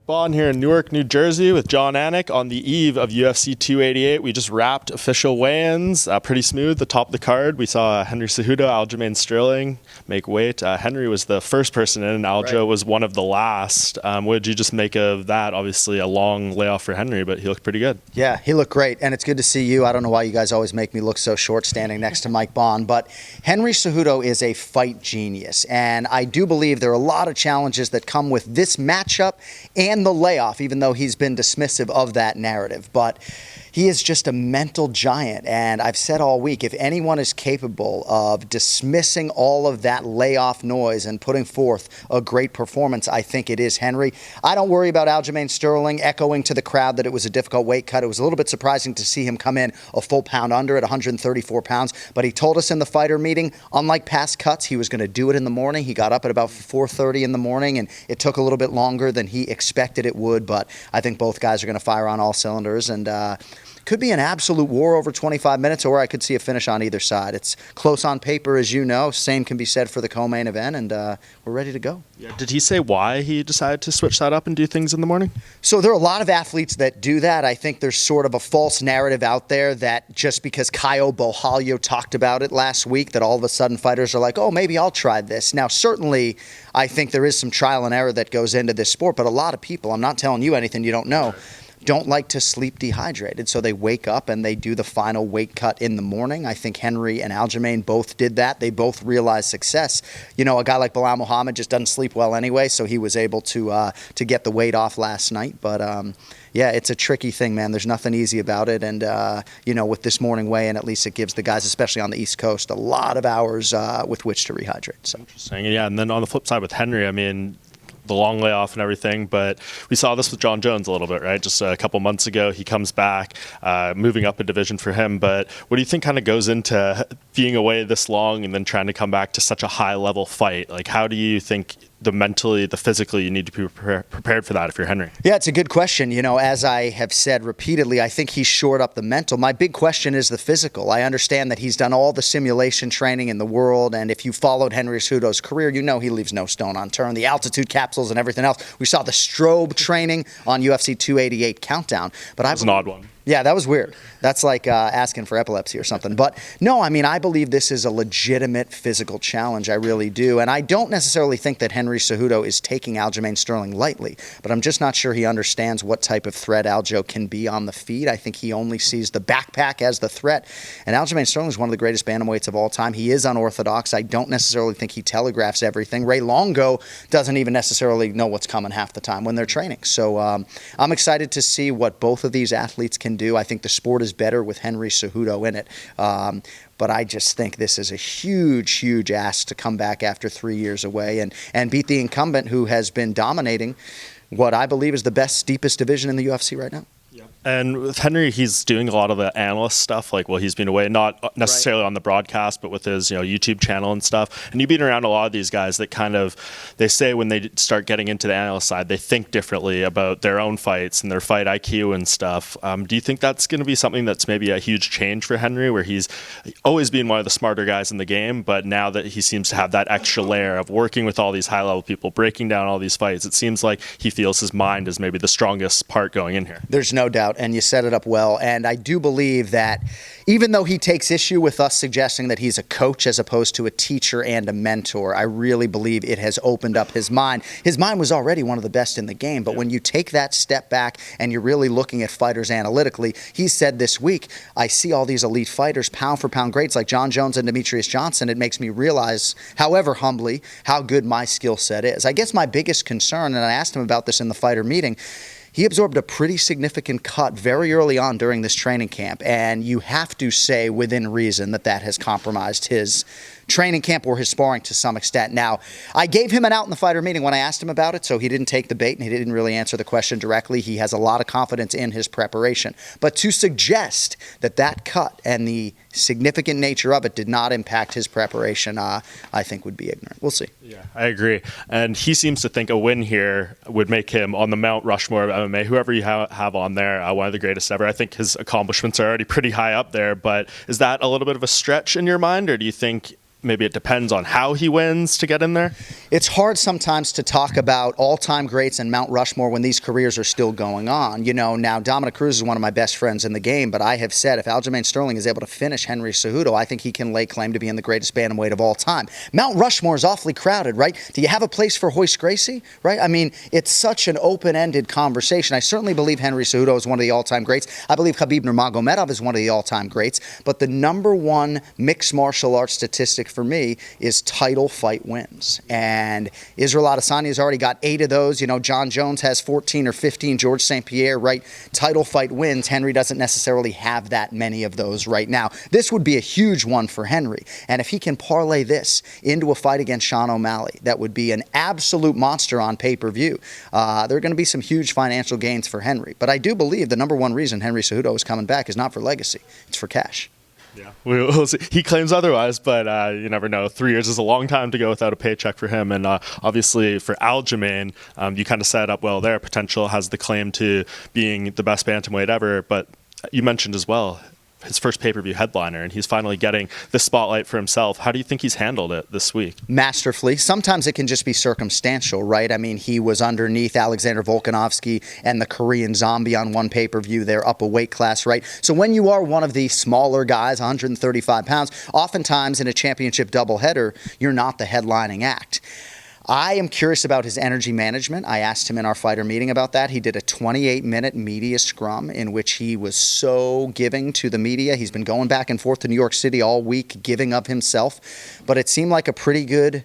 Bohn here in Newark, New Jersey with Jon Anik on the eve of UFC 288. We just wrapped official weigh-ins, pretty smooth, the top of the card. We saw Henry Cejudo, Aljamain Sterling make weight. Henry was the first person in and Aljo was one of the last. What did you just make of that? Obviously a long layoff for Henry, but he looked pretty good. Yeah, he looked great, and it's good to see you. I don't know why you guys always make me look so short standing next to Mike Bohn, but Henry Cejudo is a fight genius, and I do believe there are a lot of challenges that come with this matchup and the layoff, even though he's been dismissive of that narrative. But he is just a mental giant, and I've said all week, if anyone is capable of dismissing all of that layoff noise and putting forth a great performance, I think it is Henry. I don't worry about Aljamain Sterling echoing to the crowd that it was a difficult weight cut. It was a little bit surprising to see him come in a full pound under at 134 pounds, but he told us in the fighter meeting, unlike past cuts, he was going to do it in the morning. He got up at about 4:30 in the morning, and it took a little bit longer than he expected it would, but I think both guys are going to fire on all cylinders, and could be an absolute war over 25 minutes, or I could see a finish on either side. It's close on paper, as you know. Same can be said for the co-main event, and we're ready to go. Yeah. Did he say why he decided to switch that up and do things in the morning? So there are a lot of athletes that do that. I think there's sort of a false narrative out there that just because Caio Borralho talked about it last week, that all of a sudden fighters are like, oh, maybe I'll try this. Now, certainly, I think there is some trial and error that goes into this sport, but a lot of people, I'm not telling you anything you don't know, don't like to sleep dehydrated, so they wake up and they do the final weight cut in the morning. I think Henry and Aljamain both did that. They both realized success. You know, a guy like Belal Muhammad just doesn't sleep well anyway, so he was able to get the weight off last night. But yeah, it's a tricky thing, man. There's nothing easy about it, and you know, with this morning weigh-in, at least it gives the guys, especially on the East Coast, a lot of hours with which to rehydrate. So. Interesting. Yeah, and then on the flip side with Henry, I mean, the long layoff and everything, but we saw this with Jon Jones a little bit, right? Just a couple months ago, he comes back, moving up a division for him. But what do you think kind of goes into being away this long and then trying to come back to such a high-level fight? Like, how do you think the mentally, the physically, you need to be prepared for that if you're Henry? Yeah, it's a good question. You know, as I have said repeatedly, I think he's shored up the mental. My big question is the physical. I understand that he's done all the simulation training in the world, and if you followed Henry Cejudo's career, you know he leaves no stone unturned. The altitude capsules and everything else. We saw the strobe training on UFC 288 Countdown. But That was an odd one. Yeah, that was weird. That's like asking for epilepsy or something. But no, I mean, I believe this is a legitimate physical challenge. I really do. And I don't necessarily think that Henry Cejudo is taking Aljamain Sterling lightly, but I'm just not sure he understands what type of threat Aljo can be on the feet. I think he only sees the backpack as the threat. And Aljamain Sterling is one of the greatest bantamweights of all time. He is unorthodox. I don't necessarily think he telegraphs everything. Ray Longo doesn't even necessarily know what's coming half the time when they're training. So I'm excited to see what both of these athletes can do. I think the sport is better with Henry Cejudo in it. But I just think this is a huge, huge ask to come back after 3 years away and beat the incumbent who has been dominating what I believe is the best, deepest division in the UFC right now. And with Henry, he's doing a lot of the analyst stuff, like while he's been away, not necessarily on the broadcast, but with his YouTube channel and stuff. And you've been around a lot of these guys that kind of, they say when they start getting into the analyst side, they think differently about their own fights and their fight IQ and stuff. Do you think that's going to be something that's maybe a huge change for Henry, where he's always been one of the smarter guys in the game, but now that he seems to have that extra layer of working with all these high-level people, breaking down all these fights, it seems like he feels his mind is maybe the strongest part going in here. There's no doubt. And you set it up well. And I do believe that even though he takes issue with us suggesting that he's a coach as opposed to a teacher and a mentor, I really believe it has opened up his mind. His mind was already one of the best in the game, but when you take that step back and you're really looking at fighters analytically, he said this week, I see all these elite fighters, pound for pound greats like Jon Jones and Demetrius Johnson. It makes me realize, however humbly, how good my skill set is. I guess my biggest concern, and I asked him about this in the fighter meeting, he absorbed a pretty significant cut very early on during this training camp, and you have to say within reason that that has compromised his training camp or his sparring to some extent. Now, I gave him an out in the fighter meeting when I asked him about it, so he didn't take the bait and he didn't really answer the question directly. He has a lot of confidence in his preparation. But to suggest that that cut and the significant nature of it did not impact his preparation, I think would be ignorant. We'll see. Yeah, I agree. And he seems to think a win here would make him on the Mount Rushmore of MMA, whoever you have on there, one of the greatest ever. I think his accomplishments are already pretty high up there, but is that a little bit of a stretch in your mind, or do you think maybe it depends on how he wins to get in there? It's hard sometimes to talk about all-time greats and Mount Rushmore when these careers are still going on. Now Dominic Cruz is one of my best friends in the game, but I have said if Aljamain Sterling is able to finish Henry Cejudo, I think he can lay claim to being the greatest bantamweight of all time. Mount Rushmore is awfully crowded, right? Do you have a place for Royce Gracie, right? I mean, it's such an open-ended conversation. I certainly believe Henry Cejudo is one of the all-time greats. I believe Khabib Nurmagomedov is one of the all-time greats, but the number one mixed martial arts statistic for me is title fight wins. And Israel Adesanya has already got 8 of those. John Jones has 14 or 15. George St. Pierre, right? Title fight wins. Henry doesn't necessarily have that many of those right now. This would be a huge one for Henry. And if he can parlay this into a fight against Sean O'Malley, that would be an absolute monster on pay-per-view. There are going to be some huge financial gains for Henry. But I do believe the number one reason Henry Cejudo is coming back is not for legacy. It's for cash. Yeah, we'll see. He claims otherwise, but you never know. 3 years is a long time to go without a paycheck for him. And obviously for Aljamain, you kind of set up well there. Potential has the claim to being the best bantamweight ever. But you mentioned as well his first pay-per-view headliner, and he's finally getting the spotlight for himself. How do you think he's handled it this week? Masterfully. Sometimes it can just be circumstantial, right? I mean, he was underneath Alexander Volkanovski and the Korean Zombie on one pay-per-view. They're up a weight class, right? So when you are one of the smaller guys, 135 pounds, oftentimes in a championship doubleheader, you're not the headlining act. I am curious about his energy management. I asked him in our fighter meeting about that. He did a 28-minute media scrum in which he was so giving to the media. He's been going back and forth to New York City all week, giving of himself. But it seemed like a pretty good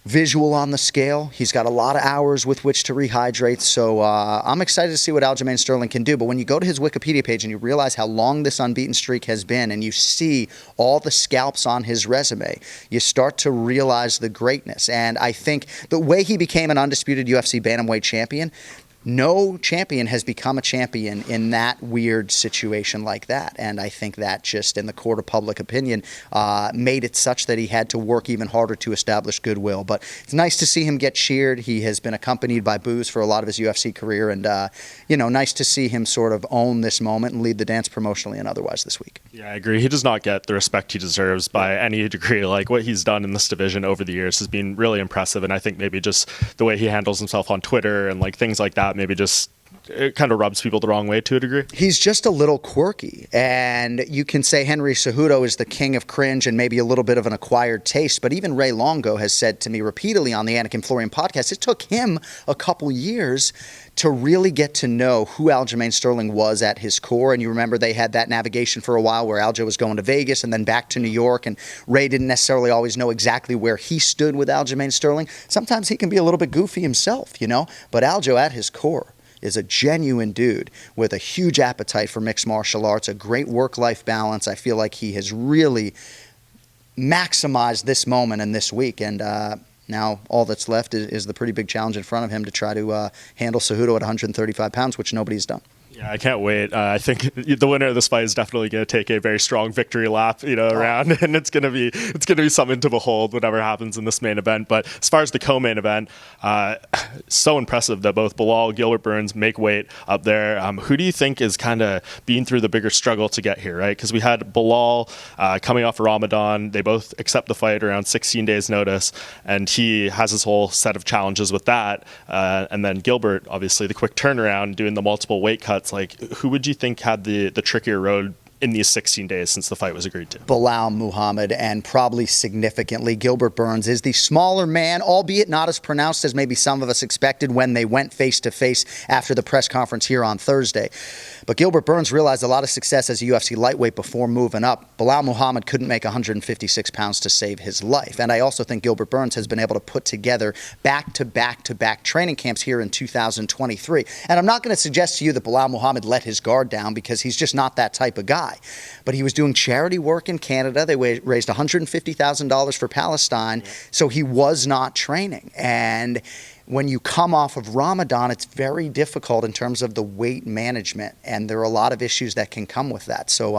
visual on the scale. He's got a lot of hours with which to rehydrate, so I'm excited to see what Aljamain Sterling can do. But when you go to his Wikipedia page and you realize how long this unbeaten streak has been, and you see all the scalps on his resume, you start to realize the greatness. And I think the way he became an undisputed UFC bantamweight champion, no champion has become a champion in that weird situation like that. And I think that just in the court of public opinion made it such that he had to work even harder to establish goodwill. But it's nice to see him get cheered. He has been accompanied by boos for a lot of his UFC career. And, nice to see him sort of own this moment and lead the dance promotionally and otherwise this week. Yeah, I agree. He does not get the respect he deserves by any degree. Like what he's done in this division over the years has been really impressive. And I think maybe just the way he handles himself on Twitter and like things like that, maybe just it kind of rubs people the wrong way to a degree. He's just a little quirky, and you can say Henry Cejudo is the king of cringe and maybe a little bit of an acquired taste, but even Ray Longo has said to me repeatedly on the Anik and Florian podcast, it took him a couple years to really get to know who Aljamain Sterling was at his core. And you remember they had that navigation for a while where Aljo was going to Vegas and then back to New York, and Ray didn't necessarily always know exactly where he stood with Aljamain Sterling. Sometimes he can be a little bit goofy himself, but Aljo at his core is a genuine dude with a huge appetite for mixed martial arts, a great work-life balance. I feel like he has really maximized this moment and this week, and now all that's left is the pretty big challenge in front of him to try to handle Cejudo at 135 pounds, which nobody's done. Yeah, I can't wait. I think the winner of this fight is definitely going to take a very strong victory lap, around, and it's going to be something to behold whatever happens in this main event. But as far as the co-main event, so impressive that both Belal and Gilbert Burns make weight up there. Who do you think is kind of being through the bigger struggle to get here, right? Because we had Belal coming off Ramadan. They both accept the fight around 16 days notice, and he has his whole set of challenges with that. And then Gilbert, obviously, the quick turnaround, doing the multiple weight cuts. Like, who would you think had the trickier road in these 16 days since the fight was agreed to? Belal Muhammad, and probably significantly Gilbert Burns is the smaller man, albeit not as pronounced as maybe some of us expected when they went face-to-face after the press conference here on Thursday. But Gilbert Burns realized a lot of success as a UFC lightweight before moving up. Belal Muhammad couldn't make 156 pounds to save his life. And I also think Gilbert Burns has been able to put together back-to-back-to-back training camps here in 2023. And I'm not going to suggest to you that Belal Muhammad let his guard down, because he's just not that type of guy. But he was doing charity work in Canada. They raised $150,000 for Palestine, so he was not training. And when you come off of Ramadan, it's very difficult in terms of the weight management, and there are a lot of issues that can come with that. So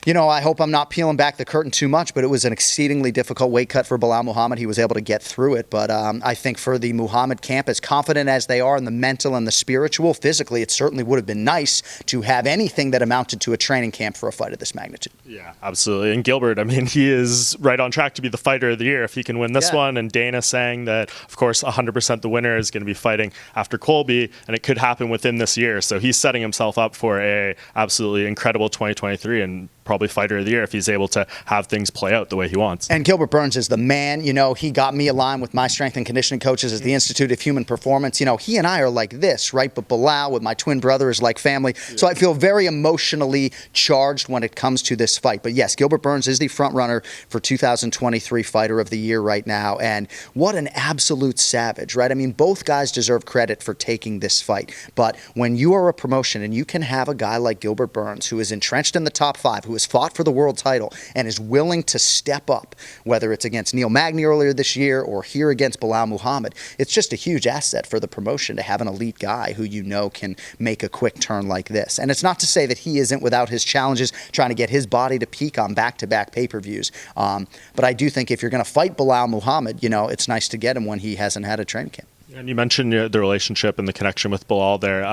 I hope I'm not peeling back the curtain too much, but it was an exceedingly difficult weight cut for Belal Muhammad. He was able to get through it, but I think for the Muhammad camp, as confident as they are in the mental and the spiritual, physically, it certainly would have been nice to have anything that amounted to a training camp for a fight of this magnitude. Yeah, absolutely. And Gilbert, I mean, he is right on track to be the fighter of the year if he can win this one. And Dana saying that, of course, 100% the winner is going to be fighting after Colby, and it could happen within this year. So he's setting himself up for a absolutely incredible 2023 and probably fighter of the year if he's able to have things play out the way he wants. And Gilbert Burns is the man. He got me aligned with my strength and conditioning coaches at the Institute of Human Performance. He and I are like this, right? But Belal with my twin brother is like family. Yeah. So I feel very emotionally charged when it comes to this fight. But yes, Gilbert Burns is the front runner for 2023 fighter of the year right now. And what an absolute savage, right? I mean, both guys deserve credit for taking this fight. But when you are a promotion and you can have a guy like Gilbert Burns who is entrenched in the top 5, who has fought for the world title and is willing to step up, whether it's against Neil Magny earlier this year or here against Belal Muhammad, it's just a huge asset for the promotion to have an elite guy who can make a quick turn like this. And it's not to say that he isn't without his challenges trying to get his body to peak on back-to-back pay-per-views. But I do think if you're going to fight Belal Muhammad, it's nice to get him when he hasn't had a training camp. And you mentioned the relationship and the connection with Belal there.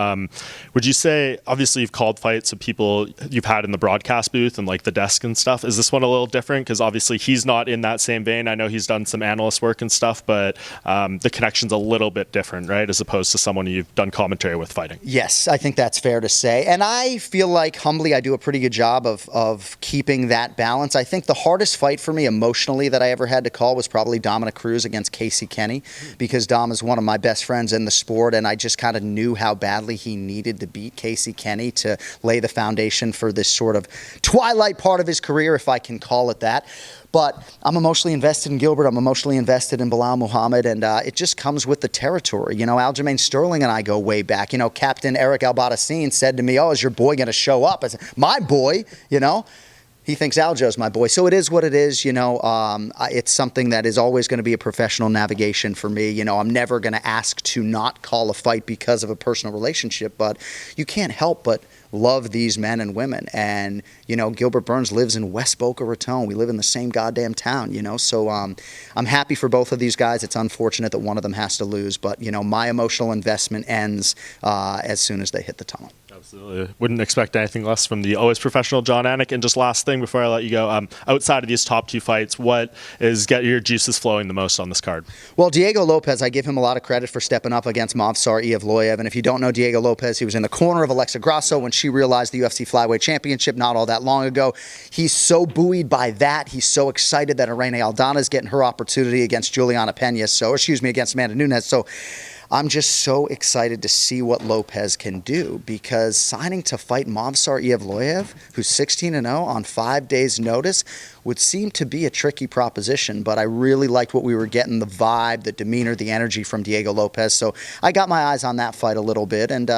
Would you say, obviously you've called fights of people you've had in the broadcast booth and like the desk and stuff. Is this one a little different? Because obviously he's not in that same vein. I know he's done some analyst work and stuff, but the connection's a little bit different, right? As opposed to someone you've done commentary with fighting. Yes, I think that's fair to say. And I feel like humbly I do a pretty good job of keeping that balance. I think the hardest fight for me emotionally that I ever had to call was probably Dominic Cruz against Casey Kenny, because Dom is one of my best friends in the sport, and I just kind of knew how badly he needed to beat Casey Kenny to lay the foundation for this sort of twilight part of his career, if I can call it that. But I'm emotionally invested in Gilbert. I'm emotionally invested in Belal Muhammad, and it just comes with the territory. Aljamain Sterling and I go way back. Captain Eric Albatacine said to me, "Oh, is your boy going to show up?" I said, "My boy," He thinks Aljo's my boy. So it is what it is, It's something that is always going to be a professional navigation for me. I'm never going to ask to not call a fight because of a personal relationship, but you can't help but love these men and women. And, Gilbert Burns lives in West Boca Raton. We live in the same goddamn town, So I'm happy for both of these guys. It's unfortunate that one of them has to lose, but, my emotional investment ends as soon as they hit the tunnel. Absolutely. Wouldn't expect anything less from the always professional Jon Anik. And just last thing before I let you go, outside of these top 2 fights, what is get your juices flowing the most on this card? Well, Diego Lopez, I give him a lot of credit for stepping up against Movsar Evloev. And if you don't know Diego Lopez, he was in the corner of Alexa Grasso when she realized the UFC Flyweight Championship not all that long ago. He's so buoyed by that. He's so excited that Irene Aldana is getting her opportunity against Juliana Pena. Against Amanda Nunes. So I'm just so excited to see what Lopez can do, because signing to fight Movsar Evloev, who's 16-0 on 5 days' notice, would seem to be a tricky proposition. But I really liked what we were getting, the vibe, the demeanor, the energy from Diego Lopez. So I got my eyes on that fight a little bit. And,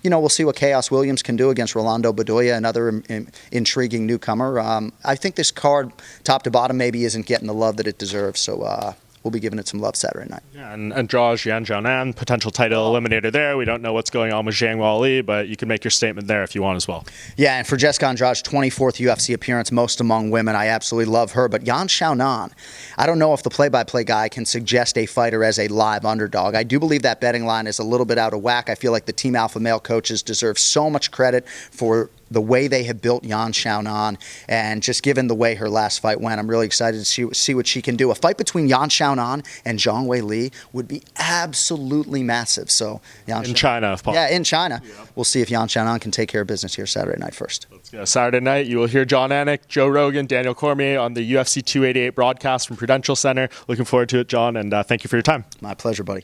we'll see what Chaos Williams can do against Rolando Bedoya, another intriguing newcomer. I think this card, top to bottom, maybe isn't getting the love that it deserves. So, we'll be giving it some love Saturday night. Yeah, and Andrade Yan Xiaonan, potential title eliminator there. We don't know what's going on with Zhang Weili, but you can make your statement there if you want as well. Yeah, and for Jessica Andrade's 24th UFC appearance, most among women, I absolutely love her. But Yan Xiaonan, I don't know if the play-by-play guy can suggest a fighter as a live underdog. I do believe that betting line is a little bit out of whack. I feel like the Team Alpha Male coaches deserve so much credit for the way they have built Yan Xiaonan, and just given the way her last fight went, I'm really excited to see what she can do. A fight between Yan Xiaonan and Zhang Weili would be absolutely massive. So in China, if possible. Yeah, in China. Yeah. We'll see if Yan Xiaonan can take care of business here Saturday night first. Let's go. Saturday night, you will hear Jon Anik, Joe Rogan, Daniel Cormier on the UFC 288 broadcast from Prudential Center. Looking forward to it, John, and thank you for your time. My pleasure, buddy.